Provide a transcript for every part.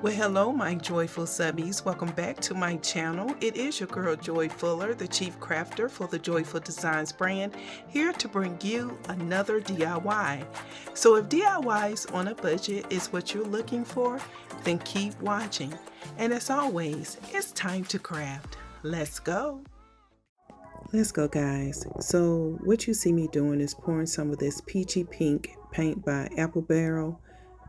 Well, hello, my joyful subbies. Welcome back to my channel. It is your girl, Joy Fuller, the chief crafter for the Joyful Designs brand, here to bring you another DIY. So if DIYs on a budget is what you're looking for, then keep watching. And as always, it's time to craft. Let's go. Let's go, guys. So what you see me doing is pouring some of this peachy pink paint by Apple Barrel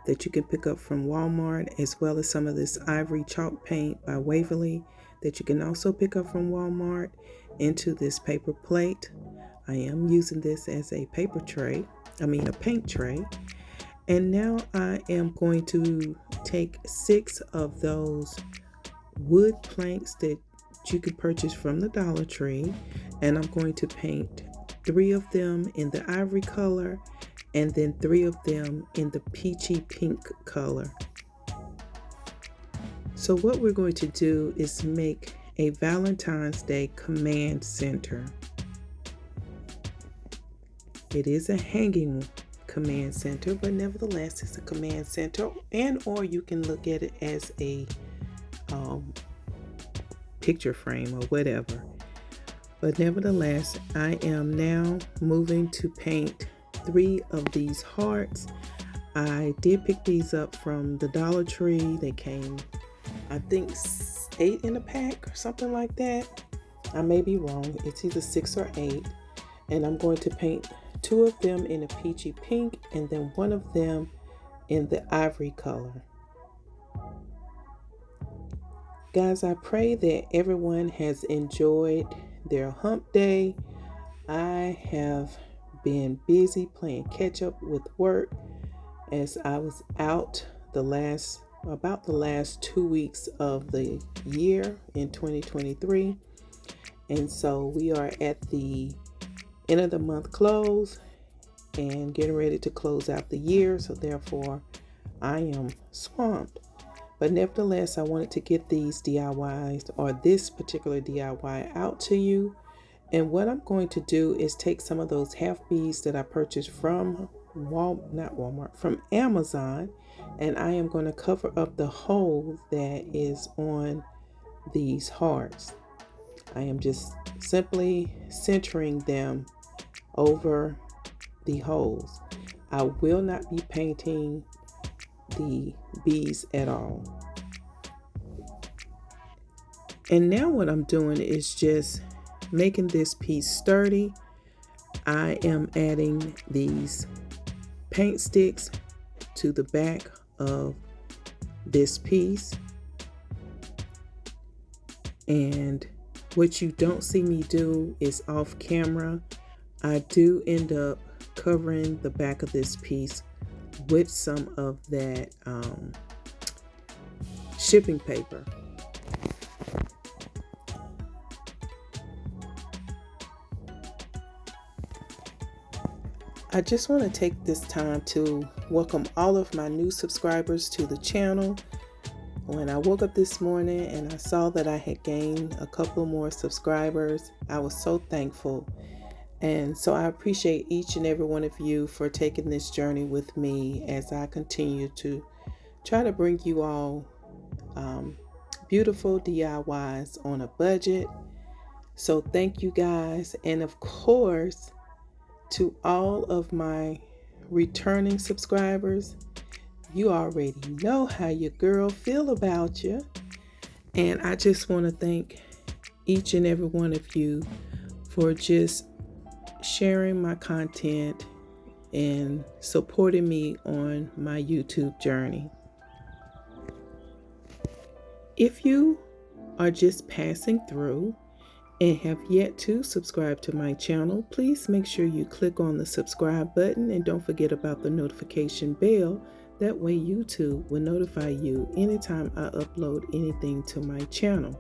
that you can pick up from Walmart, as well as some of this ivory chalk paint by Waverly that you can also pick up from Walmart, into this paper plate. I am using this as a paint tray. And now I am going to take 6 of those wood planks that you could purchase from the Dollar Tree, and I'm going to paint 3 of them in the ivory color and then 3 of them in the peachy pink color. So what we're going to do is make a Valentine's Day command center. It is a hanging command center, but nevertheless it's a command center, and or you can look at it as a picture frame or whatever. But nevertheless, I am now moving to paint 3 of these hearts. I did pick these up from the Dollar Tree. They came, I think, 8 in a pack or something like that. I may be wrong. It's either 6 or 8. And I'm going to paint 2 of them in a peachy pink and then 1 of them in the ivory color. Guys, I pray that everyone has enjoyed their hump day. I have been busy playing catch up with work as I was out about the last 2 weeks of the year in 2023. And so we are at the end of the month close and getting ready to close out the year. So therefore I am swamped. But nevertheless, I wanted to get these DIYs, or this particular DIY, out to you. And what I'm going to do is take some of those half beads that I purchased from from Amazon, and I am going to cover up the hole that is on these hearts. I am just simply centering them over the holes. I will not be painting the beads at all. And now what I'm doing is just making this piece sturdy. I am adding these paint sticks to the back of this piece. And what you don't see me do is off camera, I do end up covering the back of this piece with some of that shipping paper. I just want to take this time to welcome all of my new subscribers to the channel. When I woke up this morning and I saw that I had gained a couple more subscribers, I was so thankful. And so I appreciate each and every one of you for taking this journey with me as I continue to try to bring you all beautiful DIYs on a budget. So thank you guys. And of course, to all of my returning subscribers, you already know how your girl feel about you. And I just want to thank each and every one of you for just sharing my content and supporting me on my YouTube journey. If you are just passing through and have yet to subscribe to my channel, please make sure you click on the subscribe button and don't forget about the notification bell. That way YouTube will notify you anytime I upload anything to my channel.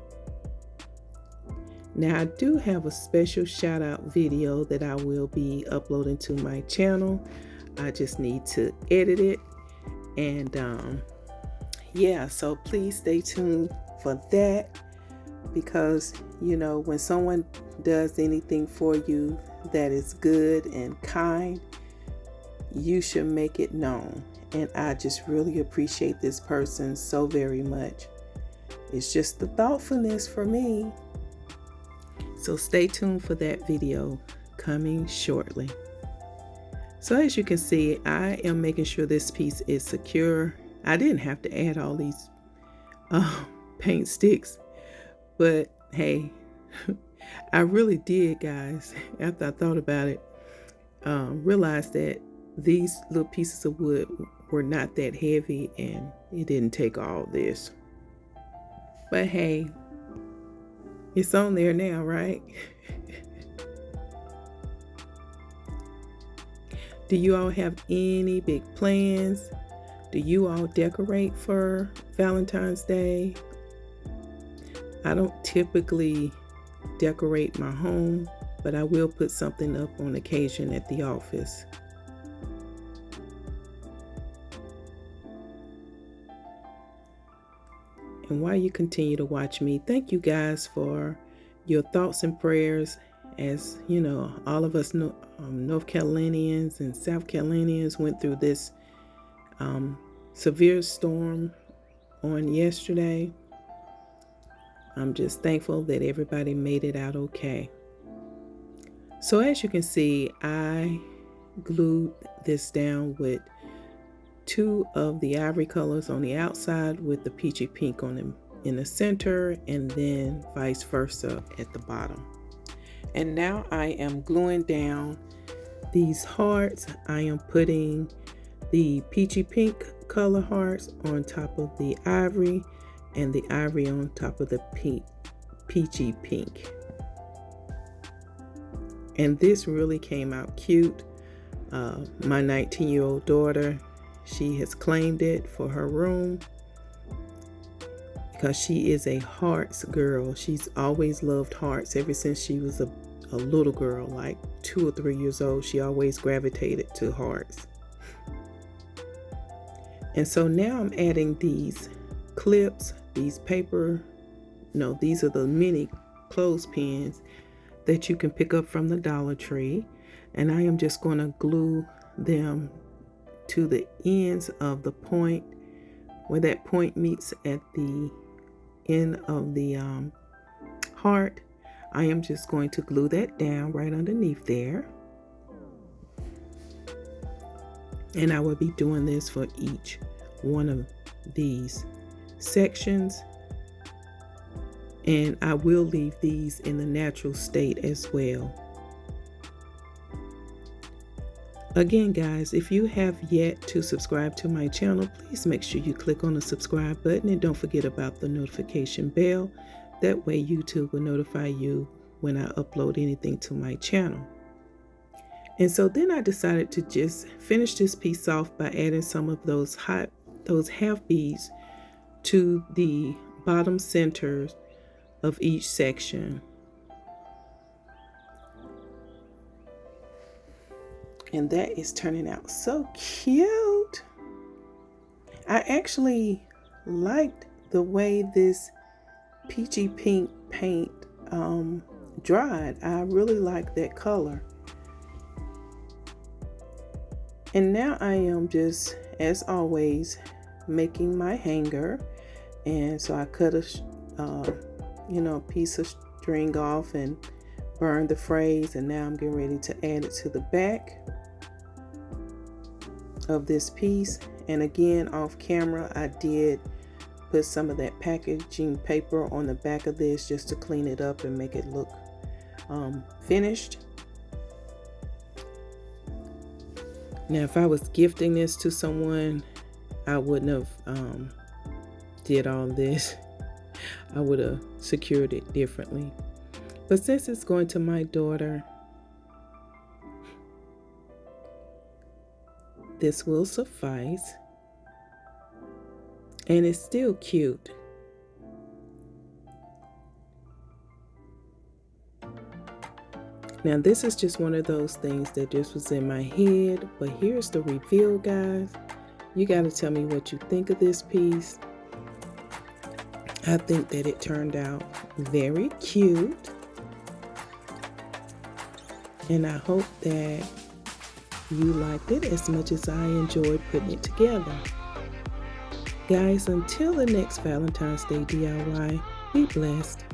Now I do have a special shout out video that I will be uploading to my channel. I just need to edit it, and yeah, so please stay tuned for that, because you know, when someone does anything for you that is good and kind, you should make it known. And I just really appreciate this person so very much. It's just the thoughtfulness for me. So stay tuned for that video coming shortly. So as you can see, I am making sure this piece is secure. I didn't have to add all these paint sticks, but hey, I really did, guys. After I thought about it, realized that these little pieces of wood were not that heavy and it didn't take all this. But hey, it's on there now, right? Do you all have any big plans? Do you all decorate for Valentine's Day? I don't typically decorate my home, but I will put something up on occasion at the office. And while you continue to watch me, thank you guys for your thoughts and prayers. As you know, all of us North Carolinians and South Carolinians went through this severe storm on yesterday. I'm just thankful that everybody made it out okay. So as you can see, I glued this down with 2 of the ivory colors on the outside with the peachy pink on them in the center, and then vice versa at the bottom. And now I am gluing down these hearts. I am putting the peachy pink color hearts on top of the ivory, and the ivory on top of the peachy pink. And this really came out cute. My 19-year-old daughter, she has claimed it for her room because she is a hearts girl. She's always loved hearts ever since she was a little girl, like 2 or 3 years old. She always gravitated to hearts. And so now I'm adding these clips, these paper, no, these are the mini clothespins that you can pick up from the Dollar Tree. And I am just going to glue them to the ends of the point, where that point meets at the end of the heart. I am just going to glue that down right underneath there. And I will be doing this for each one of these sections. And I will leave these in the natural state as well. Again, guys, if you have yet to subscribe to my channel, please make sure you click on the subscribe button and don't forget about the notification bell. That way YouTube will notify you when I upload anything to my channel. And so then I decided to just finish this piece off by adding some of those half beads to the bottom centers of each section. And that is turning out so cute. I actually liked the way this peachy pink paint dried. I really like that color. And now I am just, as always, making my hanger. And so I cut a piece of string off and burned the phrase, and now I'm getting ready to add it to the back of this piece. And again, off camera, I did put some of that packaging paper on the back of this just to clean it up and make it look finished. Now, if I was gifting this to someone, I wouldn't have did all this. I would have secured it differently. But since it's going to my daughter, this will suffice. And it's still cute. Now this is just one of those things that just was in my head, but here's the reveal, guys. You got to tell me what you think of this piece. I think that it turned out very cute. And I hope that you liked it as much as I enjoyed putting it together. Guys, until the next Valentine's Day DIY, be blessed.